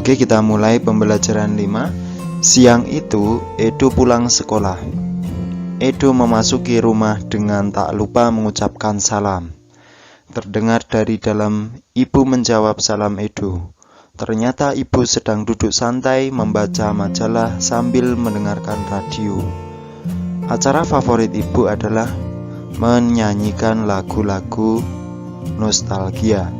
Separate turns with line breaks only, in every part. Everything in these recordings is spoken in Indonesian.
Oke, kita mulai pembelajaran 5. Siang itu, Edo pulang sekolah. Edo memasuki rumah dengan tak lupa mengucapkan salam. Terdengar dari dalam, ibu menjawab salam Edo. Ternyata ibu sedang duduk santai membaca majalah sambil mendengarkan radio. Acara favorit ibu adalah menyanyikan lagu-lagu nostalgia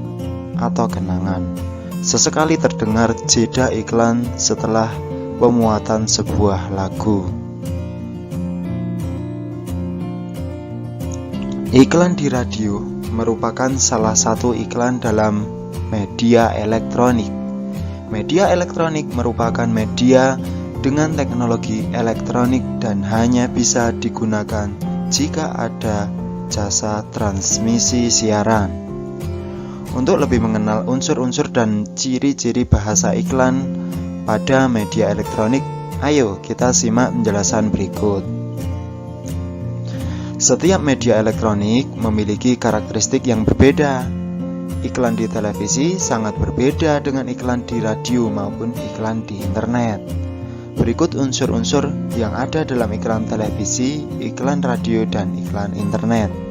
atau kenangan. Sesekali terdengar jeda iklan setelah pemuatan sebuah lagu. Iklan di radio merupakan salah satu iklan dalam media elektronik. Media elektronik merupakan media dengan teknologi elektronik dan hanya bisa digunakan jika ada jasa transmisi siaran. Untuk lebih mengenal unsur-unsur dan ciri-ciri bahasa iklan pada media elektronik, ayo kita simak penjelasan berikut. Setiap media elektronik memiliki karakteristik yang berbeda. Iklan di televisi sangat berbeda dengan iklan di radio maupun iklan di internet. Berikut unsur-unsur yang ada dalam iklan televisi, iklan radio, dan iklan internet.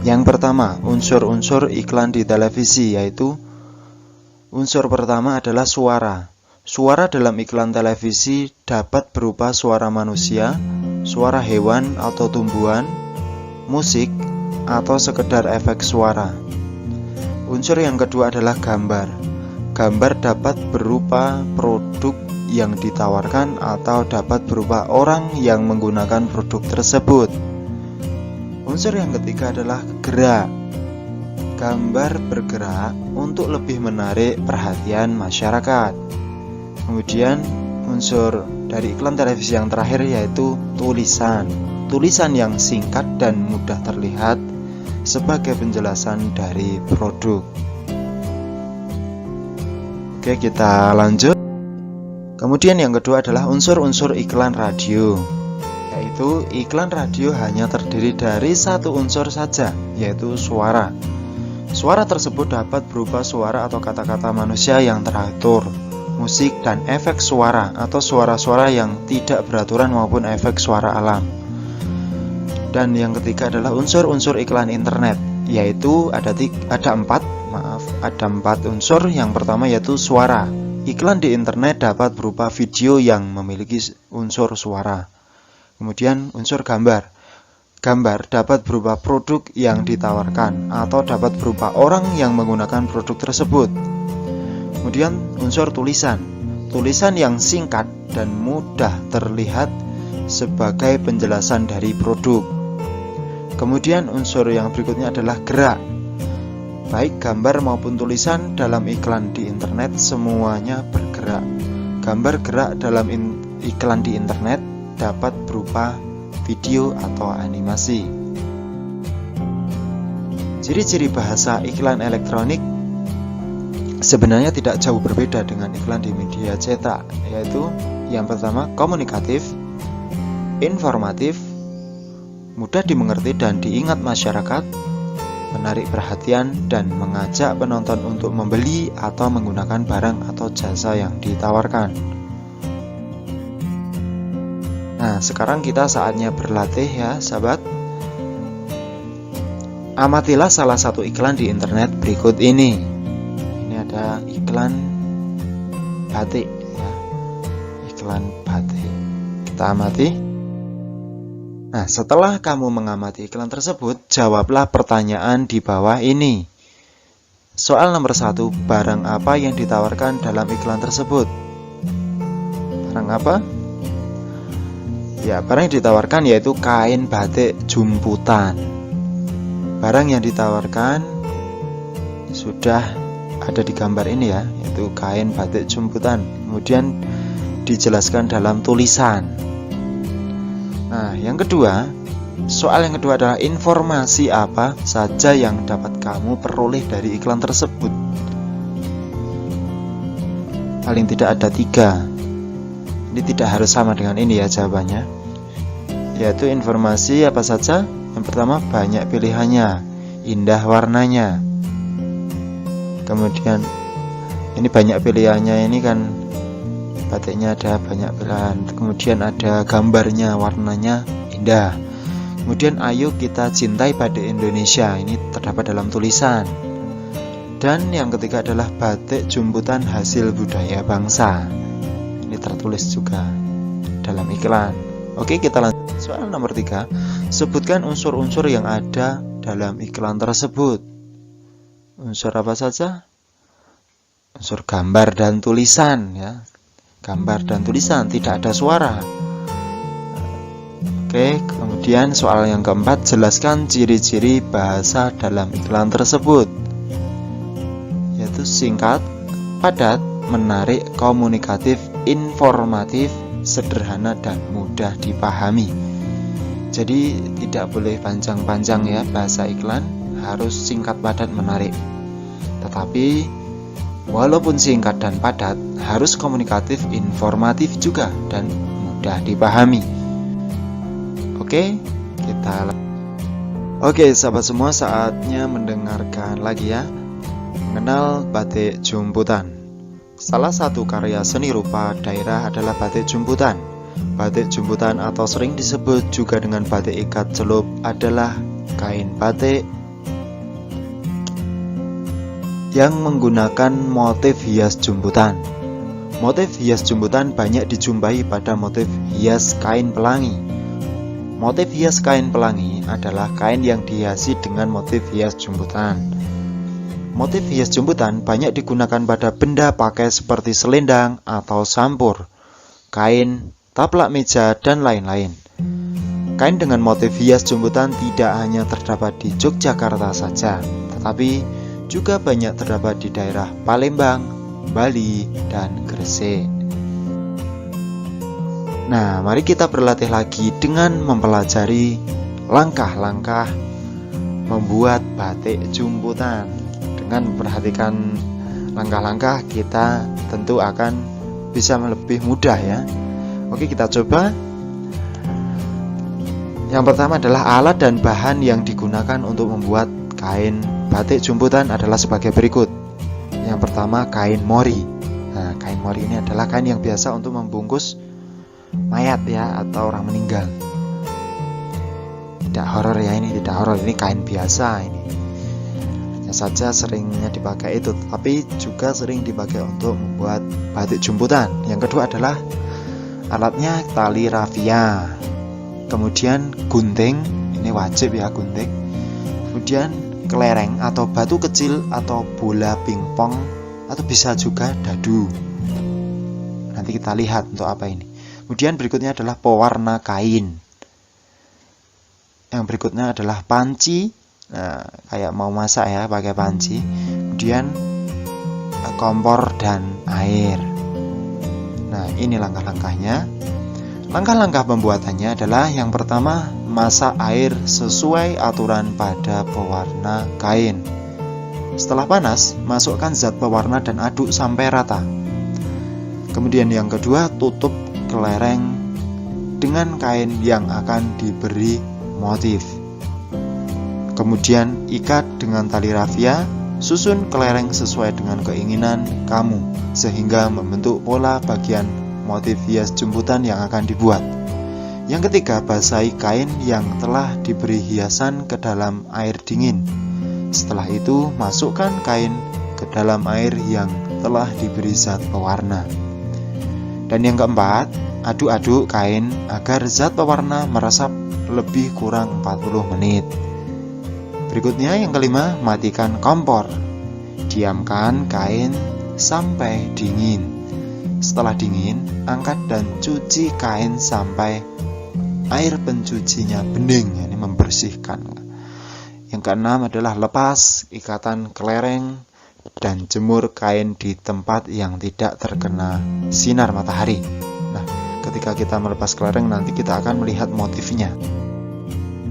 Yang pertama, unsur-unsur iklan di televisi, yaitu unsur pertama adalah suara. Suara dalam iklan televisi dapat berupa suara manusia, suara hewan atau tumbuhan, musik, atau sekedar efek suara. Unsur yang kedua adalah gambar. Gambar dapat berupa produk yang ditawarkan atau dapat berupa orang yang menggunakan produk tersebut. Unsur yang ketiga adalah gerak. Gambar bergerak untuk lebih menarik perhatian masyarakat. Kemudian unsur dari iklan televisi yang terakhir yaitu tulisan. Tulisan yang singkat dan mudah terlihat sebagai penjelasan dari produk. Oke, kita lanjut. Kemudian yang kedua adalah unsur-unsur iklan radio. Yaitu iklan radio hanya terdiri dari satu unsur saja, yaitu suara. Suara tersebut dapat berupa suara atau kata-kata manusia yang teratur, musik dan efek suara atau suara-suara yang tidak beraturan maupun efek suara alam. Dan yang ketiga adalah unsur-unsur iklan internet, yaitu ada empat unsur. Yang pertama yaitu suara. Iklan di internet dapat berupa video yang memiliki unsur suara. Kemudian unsur gambar. Gambar dapat berupa produk yang ditawarkan atau dapat berupa orang yang menggunakan produk tersebut. Kemudian unsur tulisan. Tulisan yang singkat dan mudah terlihat sebagai penjelasan dari produk. Kemudian unsur yang berikutnya adalah gerak. Baik gambar maupun tulisan dalam iklan di internet semuanya bergerak. Gambar gerak dalam iklan di internet dapat berupa video atau animasi. Ciri-ciri bahasa iklan elektronik sebenarnya tidak jauh berbeda dengan iklan di media cetak, yaitu yang pertama komunikatif, informatif, mudah dimengerti dan diingat masyarakat, menarik perhatian dan mengajak penonton untuk membeli atau menggunakan barang atau jasa yang ditawarkan. Nah, sekarang kita saatnya berlatih ya, sahabat. Amatilah salah satu iklan di internet berikut ini. Ini ada iklan batik ya. Iklan batik. Kita amati. Nah, setelah kamu mengamati iklan tersebut, jawablah pertanyaan di bawah ini. Soal nomor 1, barang apa yang ditawarkan dalam iklan tersebut? Barang apa? Ya, barang yang ditawarkan yaitu kain batik jumputan. Barang yang ditawarkan sudah ada di gambar ini ya, yaitu kain batik jumputan. Kemudian dijelaskan dalam tulisan. Nah, yang kedua, soal yang kedua adalah informasi apa saja yang dapat kamu peroleh dari iklan tersebut. Paling tidak ada 3. Ini tidak harus sama dengan ini ya jawabannya. Yaitu informasi apa saja? Yang pertama, banyak pilihannya, indah warnanya. Kemudian Ini banyak pilihannya, ini kan batiknya ada banyak pilihan. Kemudian ada gambarnya, warnanya indah. Kemudian ayo kita cintai batik Indonesia, ini terdapat dalam tulisan. Dan yang ketiga adalah batik jumputan hasil budaya bangsa, ini tertulis juga dalam iklan. Oke, kita lanjut. Soal nomor 3, sebutkan unsur-unsur yang ada dalam iklan tersebut. Unsur apa saja? Unsur gambar dan tulisan, ya. Gambar dan tulisan, tidak ada suara. Oke, kemudian soal yang keempat, jelaskan ciri-ciri bahasa dalam iklan tersebut. Yaitu singkat, padat, menarik, komunikatif, informatif, sederhana, dan mudah dipahami. Jadi tidak boleh panjang-panjang ya, bahasa iklan harus singkat, padat, menarik. Tetapi walaupun singkat dan padat, harus komunikatif, informatif juga, dan mudah dipahami. Oke, sahabat semua, saatnya mendengarkan lagi ya. Mengenal batik jumputan. Salah satu karya seni rupa daerah adalah batik jumputan. Batik jumputan atau sering disebut juga dengan batik ikat celup adalah kain batik yang menggunakan motif hias jumputan. Motif hias jumputan banyak dijumpai pada motif hias kain pelangi. Motif hias kain pelangi adalah kain yang dihiasi dengan motif hias jumputan. Motif hias jumputan banyak digunakan pada benda pakai seperti selendang atau sampur, kain, taplak meja, dan lain-lain. Kain dengan motif hias jumputan tidak hanya terdapat di Yogyakarta saja, tetapi juga banyak terdapat di daerah Palembang, Bali, dan Gresik. Nah, mari kita berlatih lagi dengan mempelajari langkah-langkah membuat batik jumputan. Dengan memperhatikan langkah-langkah, kita tentu akan bisa lebih mudah ya. Oke, kita coba. Yang pertama adalah alat dan bahan yang digunakan untuk membuat kain batik jumputan adalah sebagai berikut. Yang pertama, kain mori. Nah, kain mori ini adalah kain yang biasa untuk membungkus mayat ya, atau orang meninggal. Tidak horor ya, ini tidak horor, ini kain biasa ini. Hanya saja seringnya dipakai itu, tapi juga sering dipakai untuk membuat batik jumputan. Yang kedua adalah alatnya tali rafia. Kemudian gunting, ini wajib ya gunting. Kemudian kelereng atau batu kecil atau bola pingpong, atau bisa juga dadu. Nanti kita lihat untuk apa ini. Kemudian berikutnya adalah pewarna kain. Yang berikutnya adalah panci. Nah, kayak mau masak ya, pakai panci. Kemudian kompor dan air. Nah, ini langkah-langkahnya. Langkah-langkah pembuatannya adalah yang pertama, masak air sesuai aturan pada pewarna kain. Setelah panas, masukkan zat pewarna dan aduk sampai rata. Kemudian yang kedua, tutup kelereng dengan kain yang akan diberi motif. Kemudian ikat dengan tali rafia, susun kelereng sesuai dengan keinginan kamu sehingga membentuk pola bagian motif hias jumputan yang akan dibuat. Yang ketiga, basahi kain yang telah diberi hiasan ke dalam air dingin. Setelah itu, masukkan kain ke dalam air yang telah diberi zat pewarna. Dan yang keempat, aduk-aduk kain agar zat pewarna meresap lebih kurang 40 menit. Berikutnya yang kelima, matikan kompor. Diamkan kain sampai dingin. Setelah dingin, angkat dan cuci kain sampai air pencucinya bening, ini membersihkan. Yang keenam adalah lepas ikatan kelereng dan jemur kain di tempat yang tidak terkena sinar matahari. Nah, ketika kita melepas kelereng nanti kita akan melihat motifnya.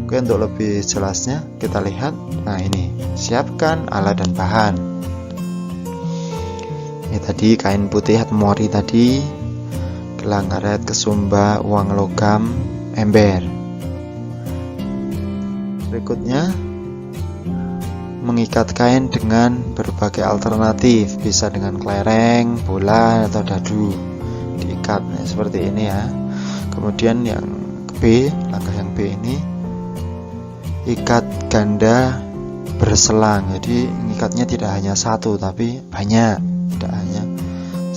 Oke, untuk lebih jelasnya kita lihat. Nah, ini siapkan alat dan bahan. Ini tadi kain putih atau mori tadi, gelang karet, kesumba, uang logam, ember. Berikutnya mengikat kain dengan berbagai alternatif, bisa dengan kelereng, bola, atau dadu. Diikat seperti ini ya. Kemudian yang B, langkah yang B ini ikat ganda berselang. Jadi ngikatnya tidak hanya satu tapi banyak, tidak hanya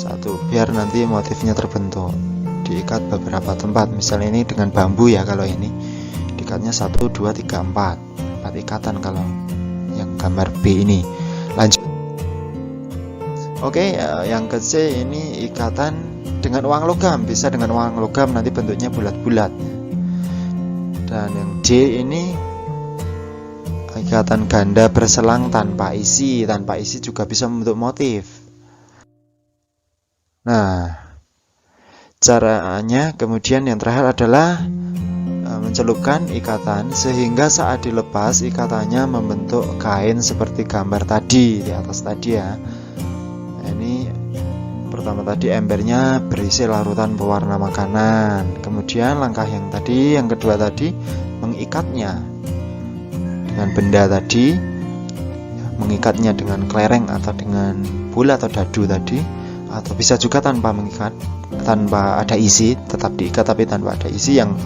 satu, biar nanti motifnya terbentuk. Diikat beberapa tempat, misalnya ini dengan bambu ya, kalau ini diikatnya 1, 2, 3, 4 ikatan kalau yang gambar B ini. Lanjut. Oke, yang ke C ini ikatan dengan uang logam, bisa dengan uang logam, nanti bentuknya bulat-bulat. Dan yang D ini ikatan ganda berselang tanpa isi. Tanpa isi juga bisa membentuk motif. Nah, caranya kemudian yang terakhir adalah mencelupkan ikatan sehingga saat dilepas ikatannya membentuk kain seperti gambar tadi di atas tadi ya. Ini pertama tadi embernya berisi larutan pewarna makanan. Kemudian langkah yang tadi, yang kedua tadi, mengikatnya dengan benda tadi, mengikatnya dengan kelereng atau dengan bola atau dadu tadi, atau bisa juga tanpa mengikat, tanpa ada isi, tetap diikat tapi tanpa ada isi. Yang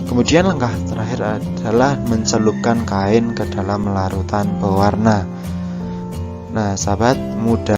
kemudian langkah terakhir adalah mencelupkan kain ke dalam larutan pewarna. Nah, sahabat mudah